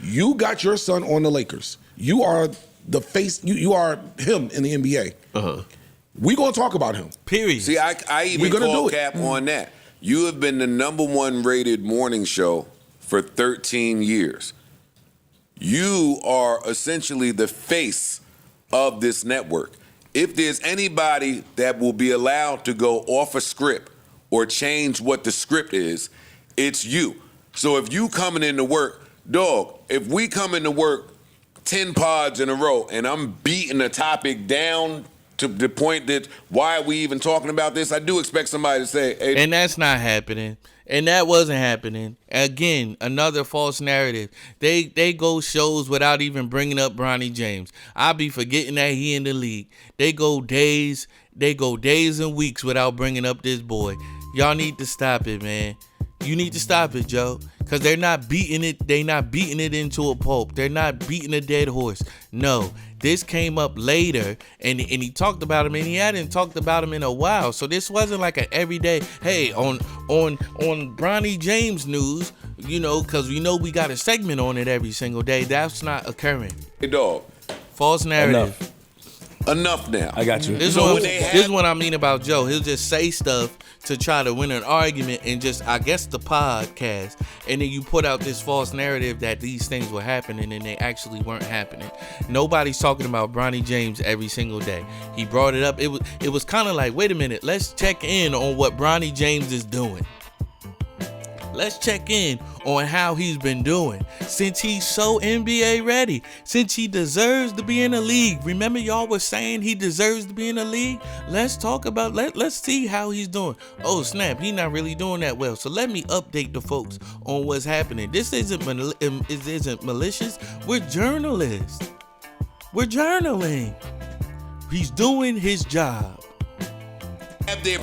You got your son on the Lakers. You are the face. You are him in the NBA. We're going to talk about him. Period. See, I even call Cap on that. You have been the #1 rated morning show for 13 years. You are essentially the face of this network. If there's anybody that will be allowed to go off a script or change what the script is, it's you. So if you coming into work, dog, if we come into work 10 pods in a row and I'm beating a topic down to the point that why are we even talking about this, I do expect somebody to say, hey. And that's not happening. And that wasn't happening. Again, another false narrative. They go shows without even bringing up Bronny James. I'll be forgetting that he in the league. They go days and weeks without bringing up this boy. Y'all need to stop it, man. You need to stop it, Joe. Because they're not beating it. They're not beating it into a pulp. They're not beating a dead horse. No. This came up later, and he talked about him, and he hadn't talked about him in a while. So this wasn't like an everyday, hey, on Bronny James news, you know, because we know we got a segment on it every single day. That's not occurring. Hey, dog. False narrative. Enough now. I got you. This is what I mean about Joe. He'll just say stuff to try to win an argument and just, I guess, the podcast. And then you put out this false narrative that these things were happening and they actually weren't happening. Nobody's talking about Bronny James every single day. He brought it up. It was kind of like, wait a minute, let's check in on what Bronny James is doing. Let's check in on how he's been doing since he's so NBA ready, since he deserves to be in the league. Remember y'all were saying he deserves to be in the league? Let's talk about, let's see how he's doing. Oh snap, he's not really doing that well. So let me update the folks on what's happening. This isn't malicious. We're journalists. We're journaling. He's doing his job.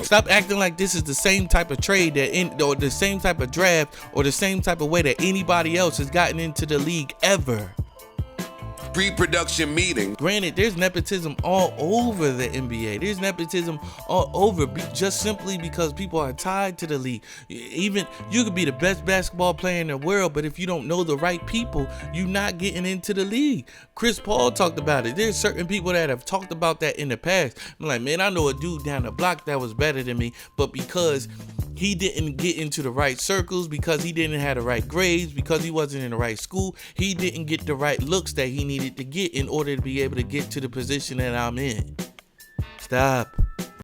Stop acting like this is the same type of trade or the same type of draft or the same type of way that anybody else has gotten into the league ever. Pre-production meeting. Granted, there's nepotism all over the NBA. There's nepotism all over just simply because people are tied to the league. Even you could be the best basketball player in the world, but if you don't know the right people, you're not getting into the league. Chris Paul talked about it. There's certain people that have talked about that in the past. I'm like, man, I know a dude down the block that was better than me, but because he didn't get into the right circles, because he didn't have the right grades, because he wasn't in the right school, he didn't get the right looks that he needed to get in order to be able to get to the position that I'm in. Stop.